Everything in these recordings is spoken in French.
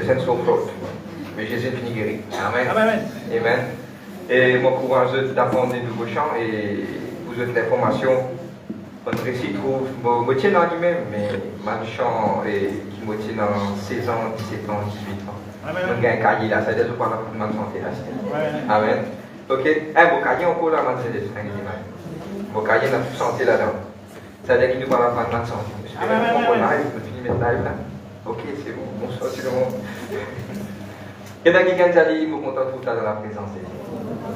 scène sont fortes. Mais Jésus finit guéri. Amen. Amen. Amen. Et mon courage d'apprendre des nouveaux chants et vous autres l'information, on récit trouve, je me tiens dans lui-même, mais ma chant qui me tient dans 16 ans, 17 ans, 18 ans. Amen. Donc, il y a un cahier là, ça veut dire que je parle de ma santé là. Amen. Ok. Mon cahier encore là, mon cahier dans toute santé là-dedans. Ça veut dire qu'il nous parle de ma santé. Je finis mes lives là. Ok, c'est bon. Bonsoir tout le monde. Et bien, quelqu'un qui a dit, il me content tout ça dans la présence de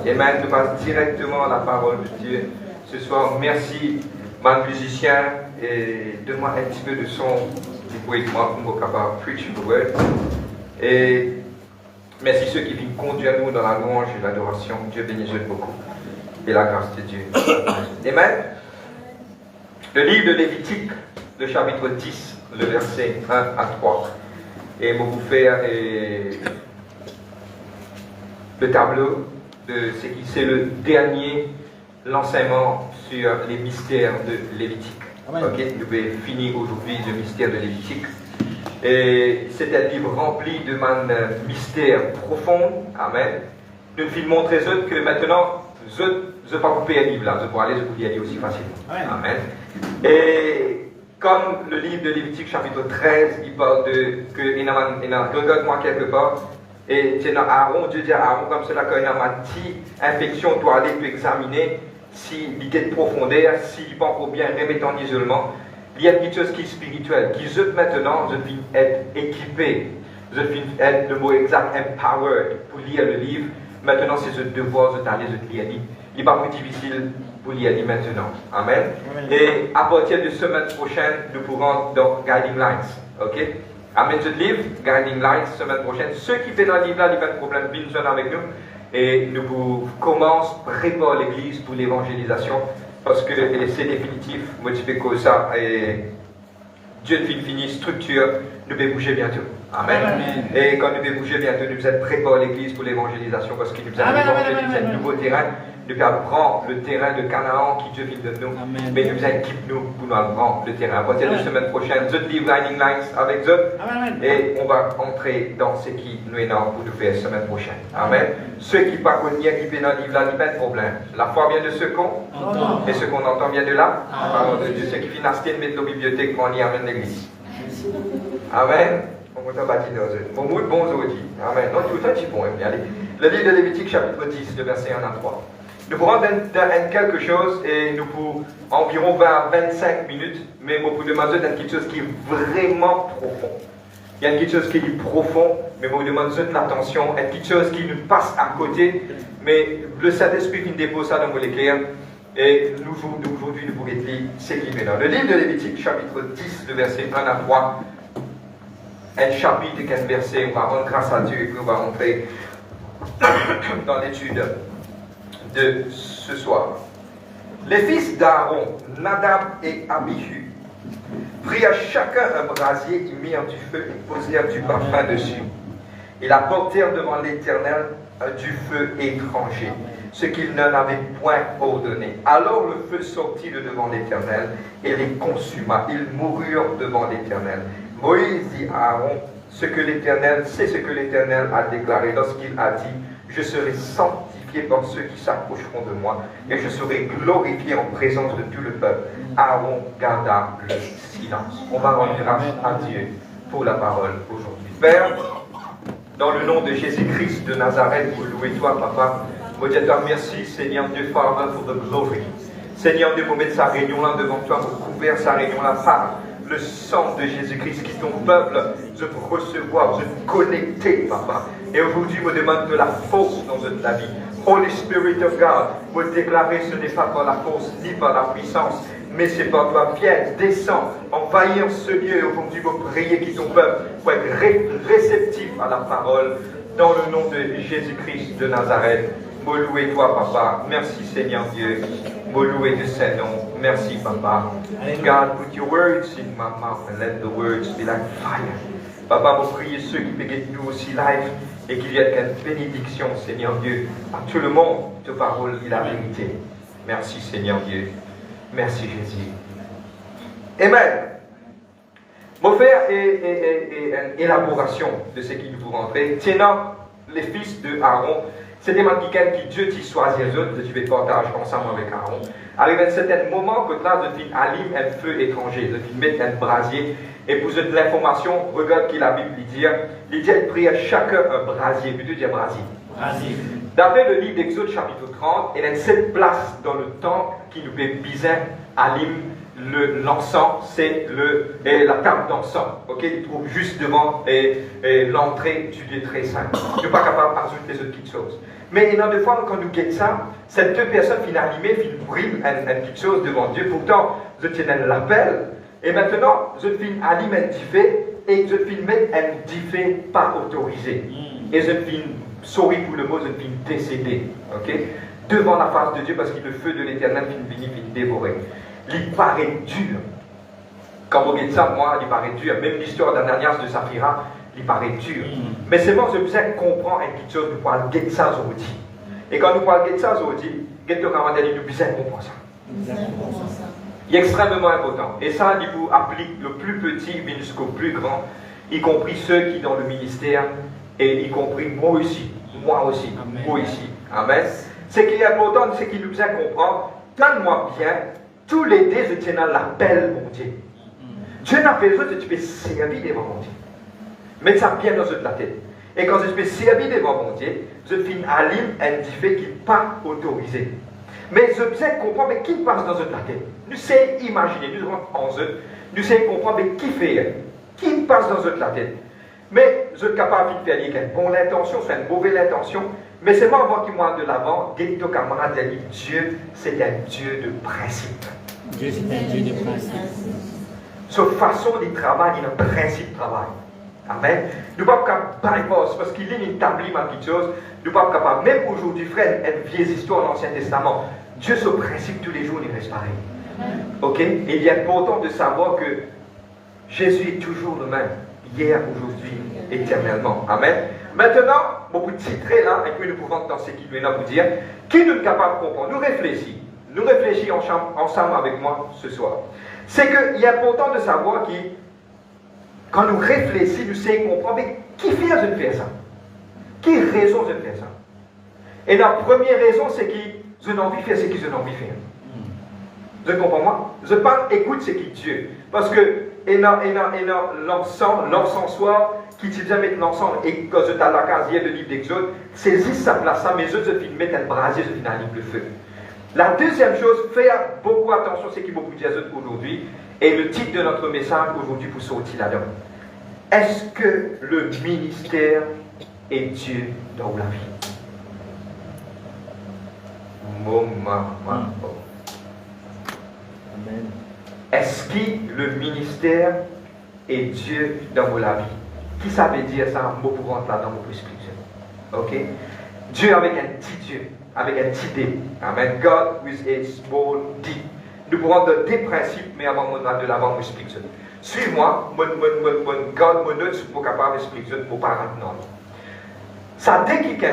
Dieu. Amen. Je passe directement à la parole de Dieu. Ce soir, merci, mon musicien, et donne-moi un petit peu de son pour être moi pour me capable de preach the word. Et merci ceux qui viennent conduire nous dans la louange et l'adoration. Dieu bénisse beaucoup. Et la grâce de Dieu. Amen. Le livre de Lévitique, le chapitre 10, le verset 1 à 3. Et je vais vous faire le tableau de ce qui c'est le dernier l'enseignement sur les mystères de Lévitique. Ok, je vais finir aujourd'hui le mystère de Lévitique. Et c'est un livre rempli de mystères profonds. Amen. Nous films montrer que maintenant, je ne vais pas couper un livre là, je peux aller vous y aller aussi facilement. Amen. Et comme le livre de Lévitique chapitre 13, il parle de que regarde-moi quelque part. Et c'est dans Aaron, Dieu dit à Aaron comme cela, quand il y a une petite infection, tu dois aller te examiner s'il y a de profondeur, s'il n'est pas encore bien remettre en isolement. Il y a quelque chose qui est spirituel, qui je maintenant, je viens être équipé, je viens être le mot exact, empowered, pour lire le livre. Maintenant, c'est ce devoir de t'aller, de lire. Il n'est pas plus difficile pour lire maintenant. Amen. Et à partir de semaine prochaine, nous pourrons dans Guiding Lines. Ok? Amen. Ce livre, Guiding Lines, semaine prochaine. Ceux qui font dans le livre là, ils ont un problème, viennent avec nous. Et nous commençons à préparer l'église pour l'évangélisation. Parce que c'est définitif. Moi, je fais que ça. Et Dieu finit structure. Nous devons bouger bientôt. Amen. Amen. Et quand nous devons bouger bientôt, nous allons préparer l'église pour l'évangélisation. Parce qu'il nous a évangélisé un nouveau terrain. Nous allons prendre le terrain de Canaan qui Dieu vient de nous. Amen. Mais nous allons quitter nous pour nous prendre le terrain. À partir de la semaine prochaine, je livre Guiding Lines avec eux. Et on va entrer dans ce qui nous est là pour nous faire la semaine prochaine. Amen. Ceux qui ne pas connus, qui viennent dans le livre là, il n'y a pas de problème. La foi vient de ce qu'on entend. Et ce qu'on entend vient de là. Parole de Dieu. Ceux qui viennent acheter, mettre nos bibliothèques pour en y amener l'église. Amen. On va bâtir dans eux. Bon mood, bon aujourd'hui. Amen. Non, tout le temps, c'est bon. Allez. Le livre de Lévitique, chapitre 10, le verset 1 à 3. Nous pourrons dans quelque chose et nous pour environ 20 à 25 minutes, mais nous pour demander dans quelque chose qui est vraiment profond. Il y a quelque chose qui est profond, mais nous demandons l'attention, quelque chose qui nous passe à côté, mais le Saint-Esprit qui nous dépose ça dans vos éclairs. Et nous aujourd'hui, nous pourrons lire ce qui est là. Le livre de Lévitique, chapitre 10, le verset 1 à 3. Un chapitre, un verset, on va rendre grâce à Dieu et puis on va rentrer dans l'étude de ce soir. Les fils d'Aaron, Nadab et Abihu, prirent chacun un brasier, ils mirent du feu et posèrent du parfum dessus. Ils apportèrent devant l'Éternel du feu étranger, ce qu'ils n'en avaient point ordonné. Alors le feu sortit de devant l'Éternel et les consuma. Ils moururent devant l'Éternel. Moïse dit à Aaron, c'est ce que l'Éternel a déclaré lorsqu'il a dit, je serai sanctifié par ceux qui s'approcheront de moi, et je serai glorifié en présence de tout le peuple. Aaron garda le silence. On va rendre grâce à Dieu pour la parole aujourd'hui. Père, dans le nom de Jésus-Christ de Nazareth, pour louer toi, Papa, vous dire toi merci, Seigneur Dieu, Father, for the glory. Seigneur Dieu, pour mettre sa réunion là devant toi, pour couvrir sa réunion là par le sang de Jésus-Christ, qui ton peuple, je peux recevoir, je peux connecter, Papa. Et aujourd'hui, je me demande de la force dans notre vie. Holy Spirit of God, vous déclarer ce n'est pas par la force ni par la puissance, mais c'est par toi. Viens, descends, envahir ce lieu. Aujourd'hui, vous prier qui ton peuple pour être réceptif à la parole, dans le nom de Jésus-Christ de Nazareth. Me louer toi, Papa. Merci, Seigneur Dieu. Me louer de ce nom. Merci, Papa. God, put your words in my mouth and let the words be like fire. Papa, vous priez ceux qui payent nous aussi live et qu'il y ait une bénédiction, Seigneur Dieu, à tout le monde. Ta parole est la vérité. Merci, Seigneur Dieu. Merci, Jésus. Amen. Mon frère est une élaboration de ce qui vous rentrer. Tiens, les fils de Aaron, c'était quelqu'un qui Dieu t'a choisi les autres, tu vais partager ensemble avec Aaron. Arrive à un certain moment que là, je finis allume un feu étranger, je finis mettre un brasier. Et pour de l'information, regarde ce que la Bible dit. Il dit, il prie à chacun un brasier, plutôt dire brasier. Brasier. D'après le livre d'Exode chapitre 30, il y a cette place dans le temple qui nous fait bizarre, allume l'encens, c'est la table d'encens. Okay? Il trouve juste devant l'entrée du lieu très saint. Je ne suis pas capable d'ajouter les autres petites choses. Mais il y a des fois, quand nous guettons ça, ces deux personnes finissent animées, finissent brûler une petite chose devant Dieu. Pourtant, je tiens l'appel. Et maintenant, je finis allumer un diffé et je finis mettre un diffé pas autorisé. Et je finis, sorry pour le mot, je finis décédé. Okay? Devant la face de Dieu parce que le feu de l'éternel finit dévorer. Il paraît dur. Quand vous dites ça, moi, il paraît dur. Même l'histoire d'Ananias de Saphira, il paraît dur. Mais c'est bon, je besoin comprendre une petite chose, nous parlons de ça aujourd'hui. Et quand nous parlons de ça aujourd'hui, nous besoin comprendre ça. Il est extrêmement important. Et ça, il vous applique le plus petit jusqu'au plus grand, y compris ceux qui sont dans le ministère, et y compris moi aussi. Moi aussi. Amen. Moi ici. Amen. Ce qui est important, c'est qu'il nous besoin comprendre, donne-moi bien, tous les deux, je tiens dans l'appel, mon Dieu. Dieu n'a fait que tu peux servir devant mon Dieu. Mets ça bien dans la tête. Et quand je peux servir devant mon Dieu, je finis à l'île un diffé qui n'est pas autorisé. Mais je sais comprendre mais qui passe dans la tête. Nous savons imaginer, nous rentrons en eux, nous savons comprendre mais qui fait, qui passe dans la tête. Mais je suis capable de faire une bonne intention, soit une mauvaise intention, mais c'est moi avant qui moi de l'avant, Guéto camarade a dit Dieu, c'est un Dieu de principe. Dieu, c'est un Dieu de principe. Sa façon de travailler, il y a un principe de travail. Amen. Nous ne sommes pas capables bypass parce qu'il est établi ma petite chose. Nous ne sommes pas capables, même aujourd'hui, frère, une vieille histoire de l'Ancien Testament. Dieu, ce principe, tous les jours, il reste pareil. Ok? Et il est important de savoir que Jésus est toujours le même, hier, aujourd'hui, éternellement. Amen. Maintenant, mon petit trait là, et puis nous pouvons dans ce qu'il vient vous dire, qui nous est capable de comprendre? Nous réfléchissons ensemble avec moi ce soir. C'est qu'il est important de savoir que quand nous réfléchissons, nous savons comprendre, mais qui fait de faire ça? Qui raison de faire ça? Et la première raison, c'est que je n'ai envie de faire ce que je n'ai envie de faire. Vous comprenez moi? Je parle, écoute ce qui est Dieu. Parce que, l'encensoir, qui dit jamais l'encens, et quand je t'ai la case hier de livre d'Exode, saisis sa place, mes yeux, je finis mettre un brasier, je finis allumer le feu. La deuxième chose, faire beaucoup attention, c'est qu'il y a beaucoup de Jésus aujourd'hui, et le titre de notre message aujourd'hui pour sortir là-dedans. Est-ce que le ministère est Dieu dans la vie? Amen. Est-ce que le ministère est Dieu dans la vie? Qui ça veut dire ça? Mot pour rentrer là-dedans, pour expliquer. Ok? Dieu avec un petit Dieu, avec un petit D. Amen. God with a small D. Nous pourrons donner des principes, mais avant de l'avant, je explique ça. Suis-moi, mon God, mon autre, pour capable d'expliquer ça, pour pas maintenant. Ça, dès qu'il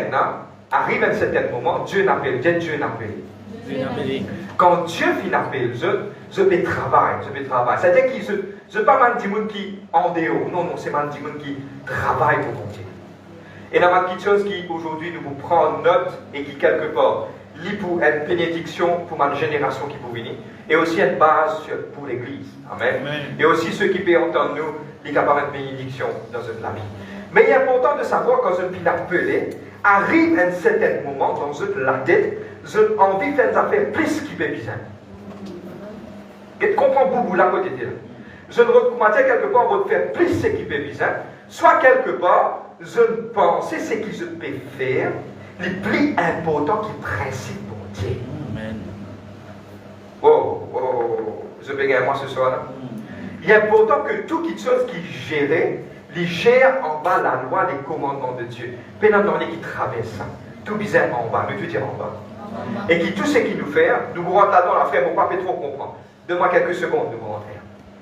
arrive à un certain moment, Dieu n'appelle. Quand Dieu finit d'appeler, je vais travailler. C'est-à-dire que je ne pas mal de monde qui en dehors. Non, c'est mal de monde qui travaille pour mon Dieu. Et il y a quelque chose qui aujourd'hui nous prend note et qui quelque part lit pour une bénédiction pour ma génération qui peut venir et aussi une base pour l'Église. Amen. Et aussi ceux qui peuvent entendre nous, les capables de bénédiction dans notre vie. Mais il est important de savoir quand je suis appelé, arrive un certain moment dans la tête, j'ai envie de faire des affaires plus qui peut bien. Et tu comprends beaucoup là côté de là. Je ne recommande quelque part de faire plus ce qui peut bien, soit quelque part, je pense ce que je peux faire, le plus important qui principe pour Dieu. Amen. Je vais gagner moi ce soir là. Il est important que toute chose qui gère, les gère en bas la loi des commandements de Dieu. Pendant qui traverse ça, tout bizarre en bas, nous tout dire en bas. Et qui tout ce qu'il nous fait, nous rentrons là-dedans, la frère, mon pas trop comprendre. Donne-moi quelques secondes, nous rentrer.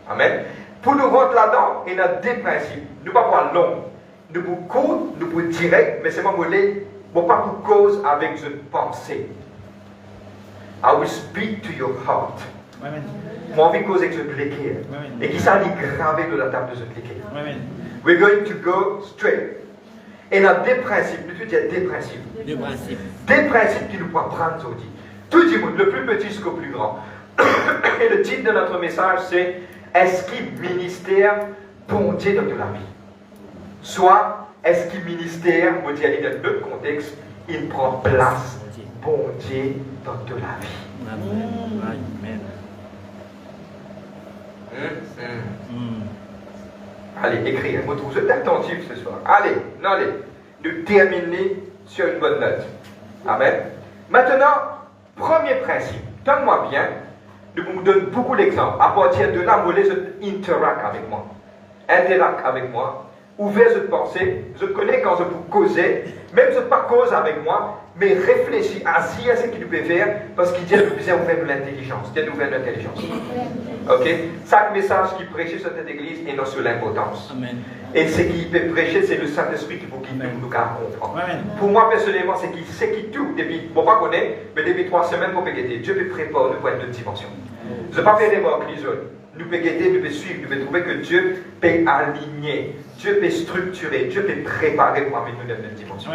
Amen. Pour nous rentrer là-dedans, il y a deux principes. Nous ne pas pour long. Nous pour court, nous pour direct, mais c'est moi pas pour cause avec une pensée. I will speak to your heart. Moi, envie de causer que je clique. Et qui ça dit gravé de la table de ce cliquer. We're going to go straight. Et il y a des principes, nous dire des principes. Deux principes. Des principes qui nous doivent prendre aujourd'hui. Tout le monde, le plus petit jusqu'au plus grand. Et le titre de notre message, c'est est-ce qu'il ministère bon Dieu dans la vie? Soit, est-ce qu'il ministère, on dit dans notre contexte, il prend place bon Dieu dans la vie. Amen. Allez, écrire. Vous êtes attentifs ce soir. Allez, nous terminer sur une bonne note. Amen. Maintenant, premier principe. Donne-moi bien. Je vous donne beaucoup d'exemples. À partir de là, vous voulez interact avec moi. Interact avec moi. Ouvrez votre pensée. Je connais quand je vous causez. Même je ne pas cause avec moi, mais réfléchis, assis à ce qu'il peut faire, parce qu'il dit que vous avez ouvert l'intelligence. Dieu nous ouvert l'intelligence. Ok? Chaque message qui prêche sur cette église est non sur l'importance. Et ce qu'il peut prêcher, c'est le Saint-Esprit qui faut qu'il nous comprendre. Pour moi, personnellement, c'est qu'il sait qui tout. Depuis, bon, pas connaître, mais depuis 3 semaines, pour pégueter. Dieu peut préparer nous pour une autre dimension. Je ne vais pas faire des mots avec les autres. Nous pouvons guetter, nous pouvons suivre, nous pouvons trouver que Dieu peut aligner, Dieu peut structurer, Dieu peut préparer pour amener nous dans une dimension.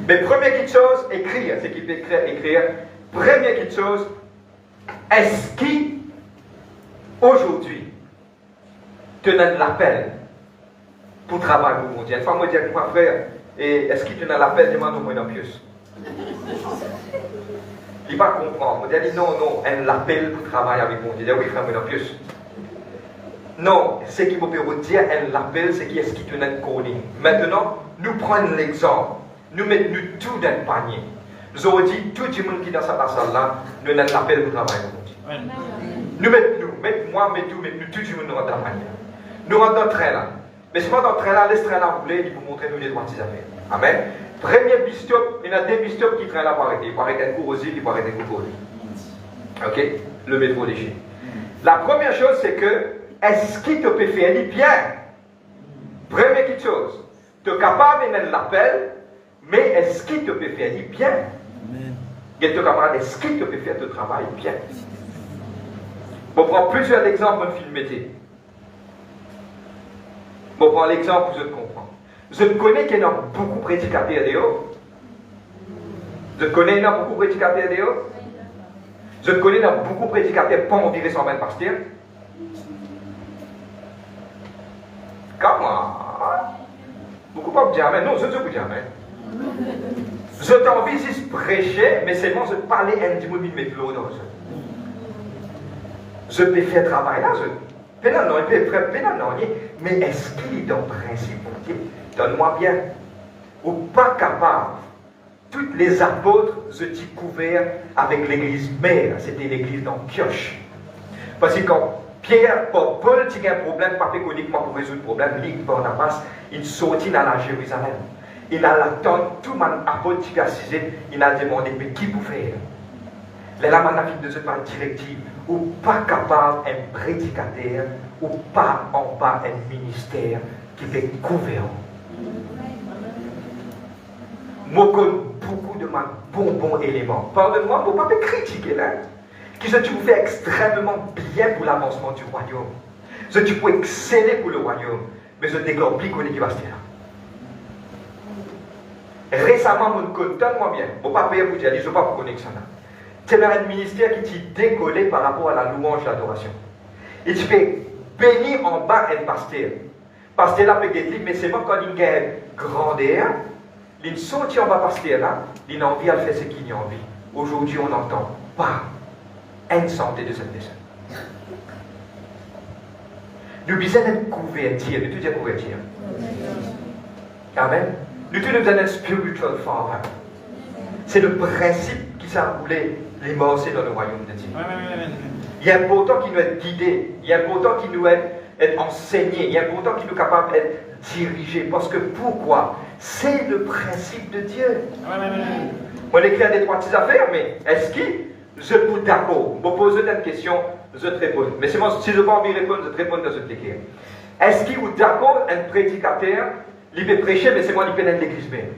Mais première chose, écrire, c'est qu'il peut écrire. Première chose, est-ce qu'il, aujourd'hui, te donne l'appel pour travailler pour mon Dieu? Une fois, moi, je dis à mon frère, est-ce qu'il te donne l'appel, demande-moi une pièce. Il ne va pas comprendre. On dit non, elle l'appelle pour travailler avec mon Dieu. Il dit oui, frère, moi, une pièce. Non, ce qui peut dire, elle l'appelle, c'est qui est-ce qui te donne connu. Maintenant, nous prenons l'exemple. Nous mettons tout dans le panier. Nous avons dit, tout le monde qui est dans cette salle-là, nous avons l'appel pour travailler avec mon Dieu. Nous mettons moi, tout le monde rentre dans le panier. Nous rentrons dans le train là. Mais si vous rentrez dans le train là, laissez le train là rouler, il vous montrer nous les droits de ces affaires. Amen. Premier bistop, il y a des bistops qui traînent là pour arrêter. Il faut arrêter un cours aux îles, il faut arrêter un cours aux îles. Ok? Le métro des Chines. La première chose, c'est que, est-ce qu'il te peut faire bien? Première chose. Tu es capable de l'appel, mais est-ce qu'il te peut faire bien? Et tu es capable, est-ce qu'il te peut faire ton travail bien? On prend plusieurs exemples de filmer. On prend l'exemple pour que je comprends. Je connais qu'il y a beaucoup de prédicateurs dehors. Je connais qu'il y a beaucoup de prédicateurs dehors. Je connais qu'il y a beaucoup de prédicateurs pas environ 120 pasteurs. Comment? Beaucoup pas me dire amen. Non, je ne vous dis amen. Je t'en visite prêcher, mais seulement je parler un petit peu de mes flots dans ça. Je peux faire travail là, mais est-ce qu'il est dans le principe? Donne-moi bien. Ou pas capable. Tous les apôtres se sont couverts avec l'église mère. C'était l'église d'Antioche. Parce que quand Pierre, Paul, a un problème, pas uniquement pour résoudre le problème, Luc, Barnabas, il sortit dans la Jérusalem. Il a attendu tout le monde apôtre qui a assisté, il a demandé, mais qui vous fait? Les là, on a fait de cette directive, ou pas capable un prédicateur, ou pas en bas un ministère qui fait couvert. Moi, comme beaucoup de bons éléments. Pardonne-moi, il ne faut pas me critiquer là. Qui se tu fais extrêmement bien pour l'avancement du royaume. Ce tu peux exceller pour le royaume. Mais je déclare plus qu'on est qui va se faire. Récemment, mon donne-moi bien. Je ne vais pas payer pour dire, je ne vais pas pour connaître ça là. C'est un ministère qui t'est décollé par rapport à la louange, l'adoration. Et tu peux bénir en bas un pasteur. Pasteur là peut guetter, mais c'est moi quand il a grandeur, il sortit en bas pasteur là, il a envie de faire ce qu'il a envie. Aujourd'hui, on n'entend pas une santé de cette personne. Nous besoin d'être couvertir, nous tout dire couvertir. Amen. Nous tout nous besoin d'être spiritual father. C'est le principe qui s'est roulé les morceaux dans le royaume de Dieu. Il est important qu'il nous être guidé, il est important qu'il nous être enseigné, il est important qu'il nous soit capable d'être dirigé. Parce que pourquoi? C'est le principe de Dieu. On écrit des trois petites affaires, mais est-ce que je suis d'accord? Je me pose une question, je te réponds. Mais si je ne veux pas me répondre, je te réponds dans ce écrire. Est-ce qu'il est d'accord un prédicateur, il peut prêcher, mais c'est moi qui peux dans l'église même?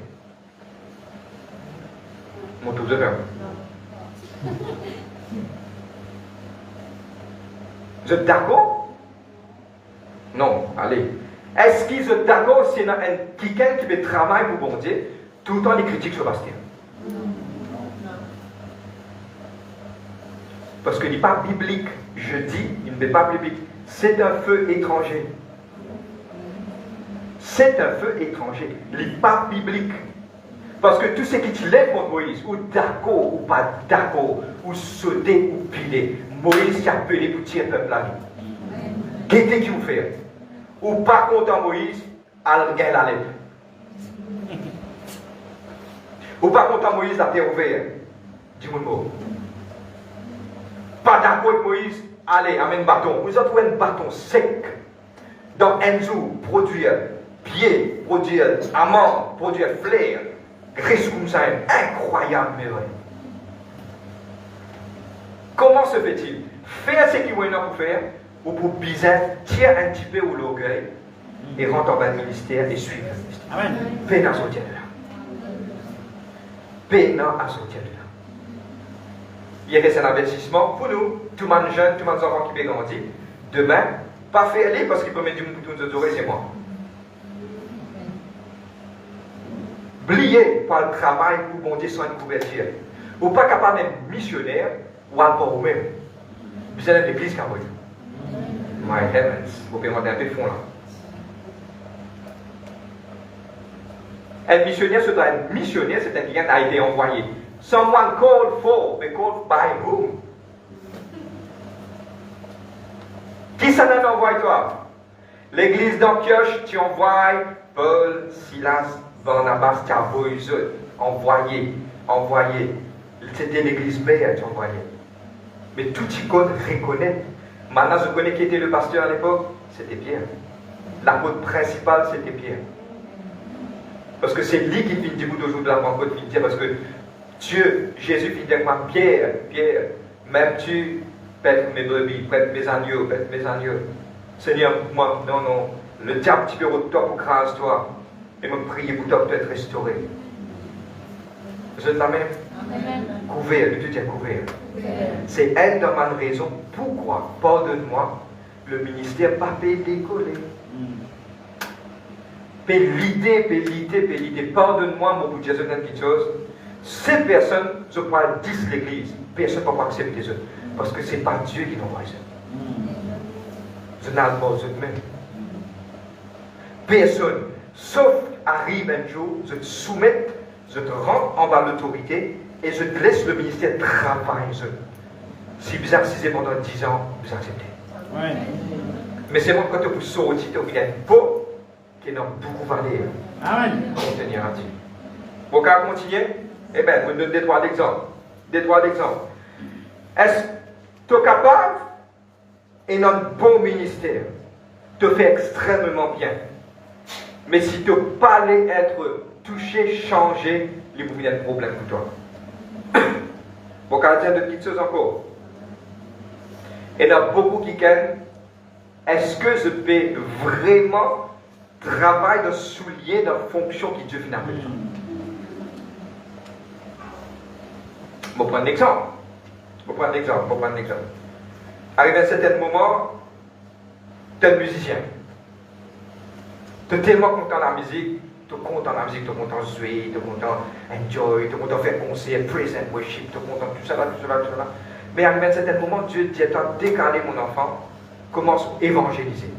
Mon tout de faire. Vous êtes d'accord? Non, allez. Est-ce qu'ils sont d'accord si quelqu'un qui fait travail pour bon Dieu, tout le temps les critiques sur Bastien? Parce que il n'est pas biblique. Je dis, il n'est pas biblique. C'est un feu étranger. C'est un feu étranger. Il n'est pas biblique. Parce que tout ce qui te lève contre Moïse, ou d'accord, ou pas d'accord, ou sauter, ou piler, Moïse s'est appelé pour tirer le peuple à vie. Qu'est-ce qu'il vous fait? Ou pas content Moïse, al gagne la lèvre. Ou pas content Moïse, la terre ouverte. Dis-moi le mot. Pas d'accord avec Moïse, allez, amène bâton. Vous avez un bâton sec. Dans Enzo, produire pied, produire amande, produire flair. Graisse comme ça, incroyable, mais vrai. Comment se fait-il? Faire ce qu'il y a pour faire, ou pour bizarre, tirer un petit peu au l'orgueil et rentrer dans le ministère et suivre le ministère. Amen. Peine à sortir de là. Peine à sortir de là. Il y a un investissement pour nous, tout le monde jeune, tout le monde enfant qui peut grandir. Demain, pas faire aller parce qu'il peut mettre du monde pour nous adorer, c'est moi. Oubliez par le travail pour monter sur une couverture. Ou pas capable d'être missionnaire, ou à part vous-même. Vous allez à l'église quand vous. My heavens, vous pouvez monter un peu de fond là. Un missionnaire, c'est un missionnaire, c'est un qui a été envoyé. Someone called for, but called by whom? Qui ça n'a envoyé toi? L'église d'Antioche, tu envoies Paul, Silas, Barnabas, tu envoyé. C'était l'église mère, tu envoyé. Mais tout le monde reconnaît. Maintenant, je connais qui était le pasteur à l'époque, c'était Pierre. L'apôtre principal, c'était Pierre. Parce que c'est lui qui finit du bout d'aujourd'hui de la Pentecôte, parce que Dieu, Jésus finit avec moi, Pierre, même tu pètes mes brebis, pètes mes agneaux. Seigneur, moi, non, le diable tu peux au top, crase-toi, et me prier pour toi, pour être restauré. Vous êtes la même? Couvert, le Dieu tient couvert. C'est elle dans ma raison. Pourquoi, pardonne-moi, le ministère pas peut décoller. L'idée, pardonne-moi, mon bout de Jésus, quelque chose. Ces personnes, je crois, disent l'église. Personne ne peut pas accepter ça. Parce que ce n'est pas Dieu qui l'envoie ça. Je n'ai pas de même. Personne, sauf arrive un jour, je te soumets, je te rends en bas l'autorité et je te laisse le ministère travailler. Si vous acceptez pendant 10 ans, vous acceptez. Ouais. Mais c'est moi quand vous sortez, vous êtes beau, qui n'a beaucoup valé. Amen. Contenir à Dieu. Vous pouvez continuer? Eh bien, je vous donne des trois exemples. Est-ce que tu es capable et dans un bon ministère, te fait extrêmement bien. Mais si tu n'as pas être touché, changé, il y a un problème pour toi. Bon, quand dire de petites choses encore. Et il y a beaucoup qui disent, est-ce que je peux vraiment travailler dans soulier, dans la fonction qui Dieu finalement? Je vais prendre un exemple. Arrivé à un certain moment, tu es un musicien. Tu es tellement content de la musique, tu es content de jouer, tu es content enjoy, tu es content de faire concert, praise and worship, tu es content de tout ça. Mais arrivé à un certain moment, Dieu dit, attends, décaler mon enfant, commence à évangéliser.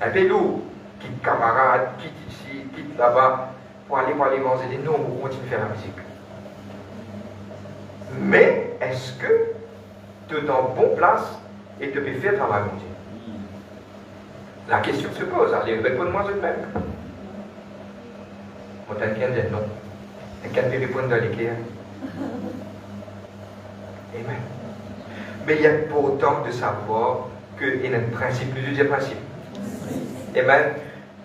Un peu lourd, quitte camarade, quitte ici, quitte là-bas, pour aller évangéliser. Non, on continue à faire la musique. Mais est-ce que tu es dans bonne place et tu peux faire travail mon Dieu? La question se pose, allez, réponds-moi vous-même. On t'a qu'un dit non. Et qu'un peut répondre dans l'équerre. Amen. Mais il y a important de savoir qu'il y a un principe, plusieurs principes. Amen.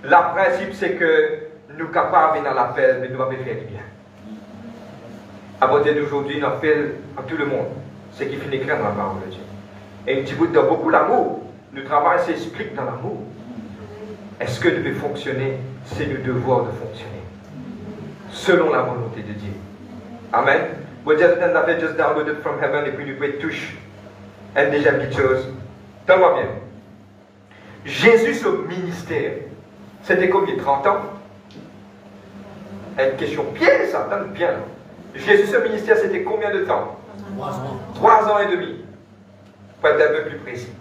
Le principe, c'est que nous sommes capables dans l'appel, mais nous devons faire du bien. À partir d'aujourd'hui, nous appelle à tout le monde. Ce qui finit clair dans la parole de Dieu. Et un petit bout de beaucoup l'amour. Le travail s'explique dans l'amour. Est-ce que nous devons fonctionner? C'est le devoir de fonctionner. Selon la volonté de Dieu. Amen. Vous dites, on a fait just downloaded from heaven et puis nous pouvons toucher une deuxième petite chose. Donne-moi bien. Jésus, ce ministère, c'était combien? 30 ans? Une question piège, ça, donne bien. Jésus, ce ministère, c'était combien de temps? 3 ans. 3 ans et demi. Pour être un peu plus précis.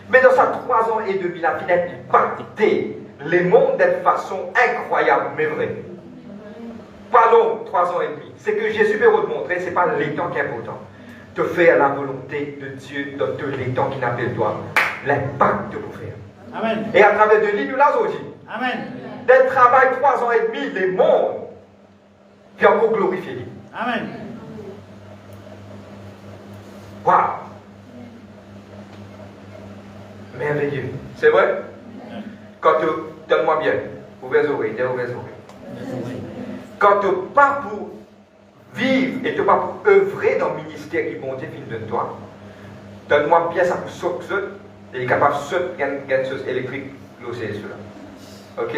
Mais dans ces 3 ans et demi, la vie a impacté les mondes d'une façon incroyable, mais vraie. Pas long, 3 ans et demi. C'est que Jésus veut vous montrer, ce n'est pas les temps qui est important. De faire la volonté de Dieu dans tous les temps qu'il appelle toi. L'impact de vous faire. Amen. Et à travers de lui, nous l'avons dit. Amen. D'un travail 3 ans et demi, les mondes, qui ont encore glorifié lui. Amen. Waouh! Merveilleux. C'est vrai? Quand tu, donne-moi bien, ouvrez les oreilles, ouvrez les oreilles. Quand tu pas pour vivre et tu pas pour œuvrer dans le ministère qui bon Dieu finit de toi, donne-moi bien ça pour sauter, et il est capable de sauter une chose électrique, l'océan cela. Ok?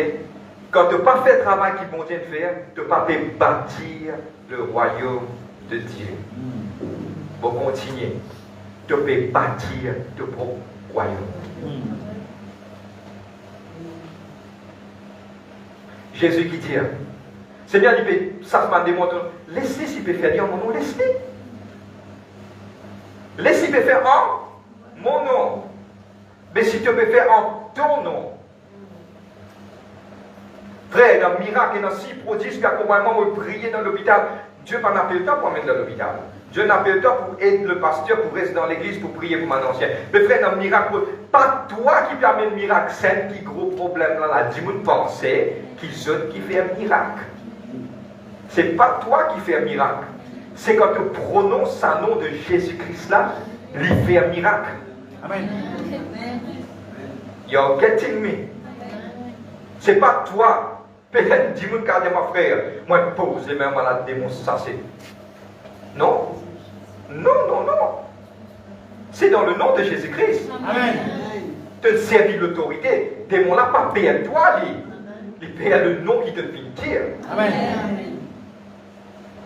Quand tu pas fait le travail qui bon Dieu de faire, tu pas peux bâtir le royaume de Dieu. Pour continuer, tu peux bâtir ton propre royaume. Jésus qui dit, Seigneur, il peut, ça m'a démontré, laissez s'il peut faire dire mon nom, laissez. Laissez s'il peut faire en mon nom. Mais si tu peux faire en ton nom. Frère, dans le miracle et dans 6 prodiges, puis accompagnement, on prier dans l'hôpital. Dieu n'a pas le temps pour amener dans l'hôpital. Dieu n'a pas le temps pour aider le pasteur, pour rester dans l'église, pour prier pour mon ancien. Mais frère, dans le miracle, pas toi qui peux amener le miracle, c'est qui gros problème là, la dis-moi penser qui sonne qui fait un miracle. C'est pas toi qui fais un miracle. C'est quand tu prononces un nom de Jésus-Christ là, il fait un miracle. Amen. You're getting me. C'est pas toi. Peut-être, dis-moi, regardez ma frère, moi je pose les mains malades, démon, ça c'est. Non. Non, non, non. C'est dans le nom de Jésus-Christ. Amen. Tu servis l'autorité. Démon là, pas payer toi, il paye le nom qui te fait dire. Amen.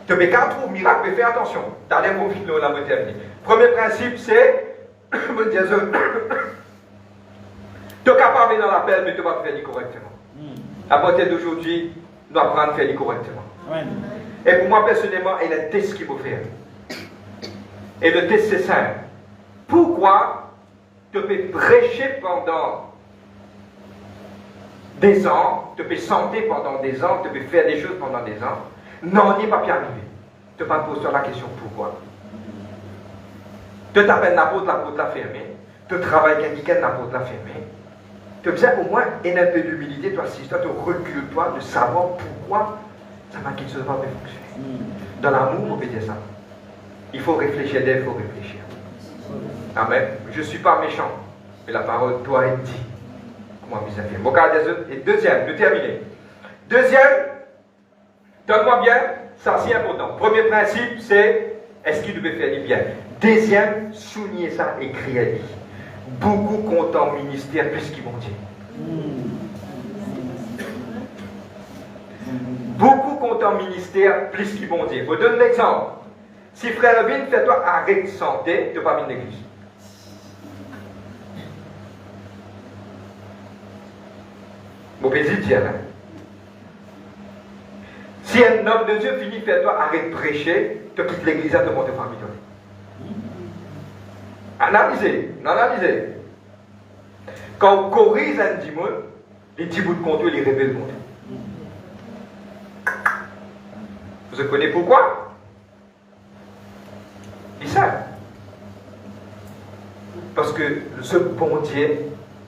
Tu peux qu'à trouver miracle, mais fais attention. T'as les mots qui la terminé. Premier principe, c'est, me dire, tu es capable dans l'appel, mais tu vas faire correctement. À partir d'aujourd'hui, nous apprendre à faire correctement. Amen. Et pour moi, personnellement, il y a un test qu'il faut faire. Et le test, c'est simple. Pourquoi tu peux prêcher pendant des ans, tu peux chanter pendant des ans, tu peux faire des choses pendant des ans, non, n'y est pas bien arrivé. Tu ne pas poser la question pourquoi. Tu t'appelles n'importe la fermée, tu travailles quelqu'un n'importe la fermée. Tu as besoin au moins un peu d'humilité, toi, si toi, tu recules, toi, de savoir pourquoi ça m'a quitté, ça ne va pas fonctionner. Dans l'amour, on peut dire ça. Il faut réfléchir, il faut réfléchir. Amen. Je ne suis pas méchant, mais la parole doit être dite. Comment vous avez fait? Bon, et deuxième, de terminer. Deuxième, donne-moi bien, ça c'est important. Premier principe, c'est est-ce qu'il devait faire du bien? Deuxième, souligner ça, écrire. Beaucoup comptent en ministère plus qu'ils vont dire. Beaucoup comptent en ministère plus qu'ils vont dire. Je vous donne l'exemple. Si frère Levin fait toi arrêt de santé, tu ne vas pas venir l'église. Vous pouvez dire, hein? Si un homme de Dieu finit fait toi arrêt de prêcher, tu quittes l'église à te monter famille. Analysez. Quand on corrige un démon, les petits bouts de contrôle, les révèlent contre. Vous connaissez pourquoi? Ils savent. Parce que ce bon Dieu,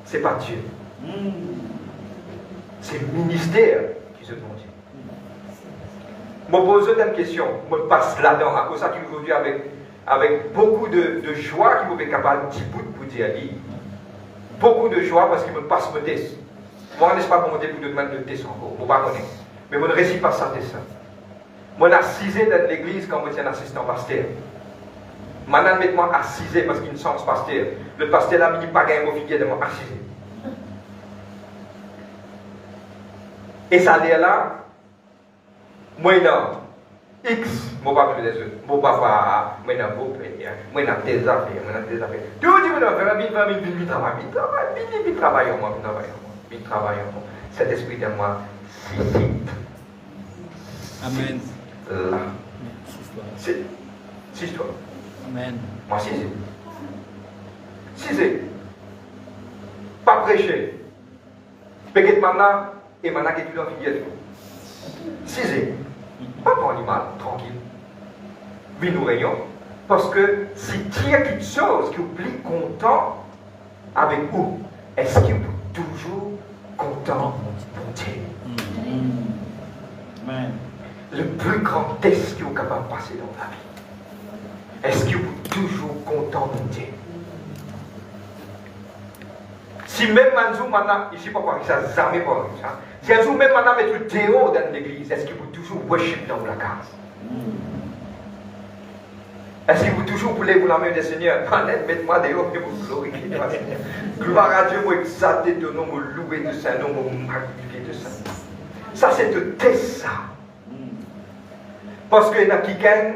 ce n'est pas Dieu. C'est le ministère qui est ce bon Dieu. Je me pose une question, je me passe là-dedans, à cause de ça aujourd'hui avec beaucoup de joie qui m'ont capable de bout pour dire beaucoup de joie parce qu'il me passe mon test. Moi, je ne sais pas comment dire pour demander le test encore, je ne sais pas connaître. Mais je ne réussis pas ça test. Moi, je suis assisé dans l'église quand je suis un assistant pasteur. Maintenant, je suis assisé parce qu'il y a une sens pasteur. Le pasteur là, il n'y a pas gagné mon figuier de m'assiser. Et ça a l'air là, moi, non. X Mon papa, mon papa, moi, dans beau père, moi, dans tes affaires, moi, dans tes affaires. Tout le monde va faire, il travaille en moi, il travaille en moi. Cet esprit de moi, Amen. Là. C'est toi. Amen. Moi, c'est. Pas prêcher. Péguet maintenant, et maintenant, qui est dans la figure. C'est. Pas pour animal, tranquille. Oui, nous réunions. Parce que si il y a quelque chose qui vous plaît content avec vous, est-ce que vous êtes toujours content pour Dieu? Amen. Le plus grand test que vous êtes capable de passer dans la vie. Est-ce que vous êtes toujours content pour Dieu? Si même Manzou maintenant, ici pas pour ça, jamais pour ça. Si un jour même maintenant mettre le dehors dans l'église, est-ce que vous toujours worship dans la case? Est-ce que vous toujours voulez vous la main du Seigneur? Mettez-moi dehors et vous glorifiez le Seigneur. Gloire à Dieu, moi exalter de nom, moi louer de Saint nom, moi magnifier de Saint. Ça c'est de test ça. Parce que dans quelqu'un,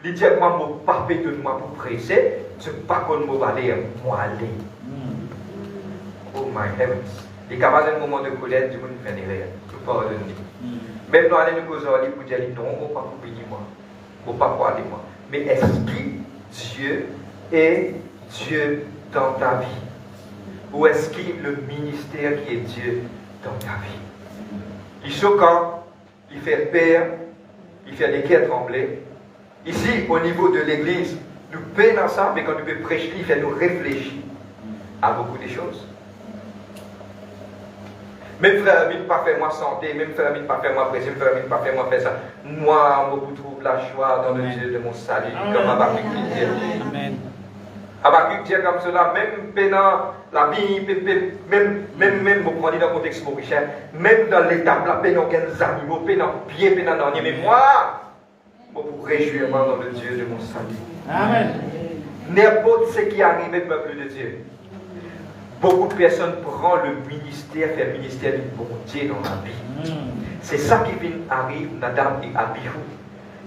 il dit moi, mon papa de moi pour presser, je ne sais pas qu'on va aller, moi aller. Oh my heavens. Les camarades d'un moment de colère, du monde fait des rires. Je ne peux pas pardonner. Même nous allons nous poser pour dire non, mon papa pour bénir moi. Mon papa pour aller moi. Mais est-ce que Dieu est Dieu dans ta vie? Ou est-ce que le ministère qui est Dieu dans ta vie? Il est choquant, il fait peur, il fait des cœurs trembler. Ici, au niveau de l'église, nous peinons ça, mais quand nous pouvons prêcher, il fait nous réfléchir à beaucoup de choses. Même frère, il ne pas faire moi santé, même frère, il ne pas faire moi presser, même frère, il ne pas faire moi faire ça. Moi, je trouve la joie dans le Dieu de mon salut, comme Habakkuk dit. Amen. Habakkuk dit comme cela, même pendant la vie, même pour prendre dans le contexte mauricien, même dans l'étape, la peine, on a des animaux, peine en pied, peine en dernier, mais moi, je vous réjouir dans le Dieu de mon salut. Amen. N'importe ce qui arrive, peuple de Dieu. Beaucoup de personnes prennent le ministère, faire le ministère du bon Dieu dans la vie. C'est ça qui vient arriver, Nadab et Abihu.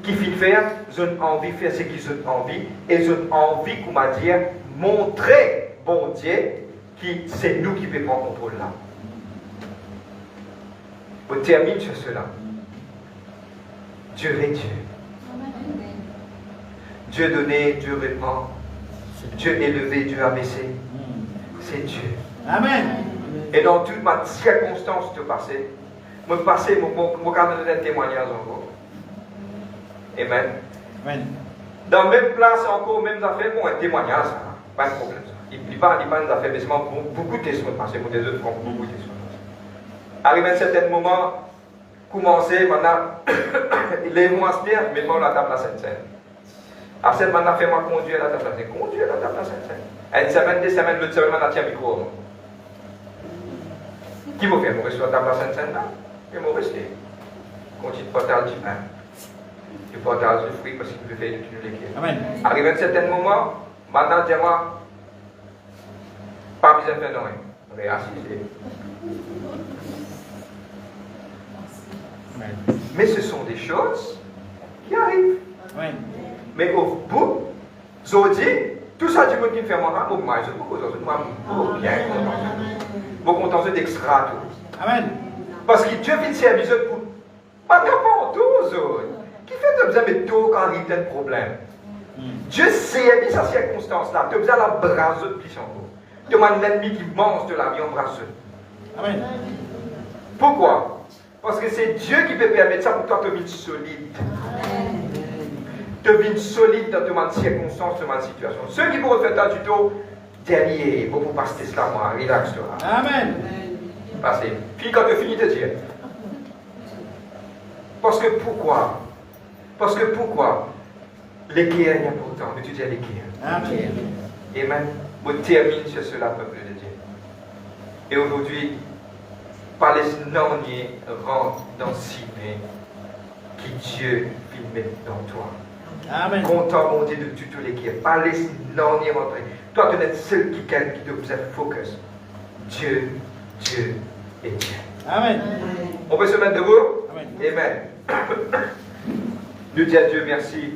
Qui vient faire, ils ont envie de faire ce qu'ils ont envie, et ils ont envie, comment dire, montrer bon Dieu, que c'est nous qui pouvons prendre contrôle là. On termine sur cela. Dieu est Dieu. Dieu donné, Dieu répand. Dieu élevé, Dieu abaissé. C'est Dieu. Amen. Et dans toute ma circonstance de passer, je passer mon cadre de témoignage encore. Amen. Amen. Dans la même place encore, même affaires, bon, un témoignage, ça, pas de problème. Il ne pas des affaires, mais c'est beaucoup de témoignages passés, pour des autres font beaucoup de témoignages. Arrivé à un certain moment, commencer maintenant, les monastères, mettons la table à Sainte-Seine. Après, maintenant, fais-moi conduire la table à Sainte-Seine. Conduire la table à Sainte-Seine. Une semaine, 2 semaines, l'autre semaine, on a tiré micro. Qui m'a fait? Je reste sur la table à Sainte-Seine là. Et je reste. Continue de partager du pain. Je partage du fruit parce qu'il peut faire du l'équilibre. Amen. Arrivé à un certain moment, maintenant, dis-moi, pas besoin de faire non. Réassiser. Mais ce sont des choses qui arrivent. Amen. Mais au bout, je dis, tout ça, du monde qui me fait moi, je suis beaucoup bien content d'extra tout. Amen. Parce que Dieu vient servir pour pas n'importe où. Qui fait que tu as besoin de tout quand il y a un problème? Dieu servit sa circonstance-là. Tu as besoin de la braseuse qui s'en va. Tu as un ennemi qui mange de la vie en braseuse. Amen. Pourquoi? Parce que c'est Dieu qui peut permettre ça pour toi de devenir solide. Devenir solide dans tes circonstances, dans tes situations. Ceux qui vont faire du tout, derrière, vous passer cela, moi, relax-toi. Amen. Passez. Puis quand tu finis de dire. Parce que pourquoi? Parce que pourquoi? L'équerre est important. Mais tu dis l'équerre. Amen. Amen. On termine sur cela, peuple de Dieu. Et aujourd'hui, Palestiniens rentrent dans Siné qui Dieu vient mettre dans toi. Amen. Content, mon Dieu, de tout l'équerre. Palestiniens rentrent. Toi, tu es le seul qui doit focus. Dieu, Dieu et Dieu. Amen. On peut se mettre debout? Amen. Amen. Nous disons à Dieu merci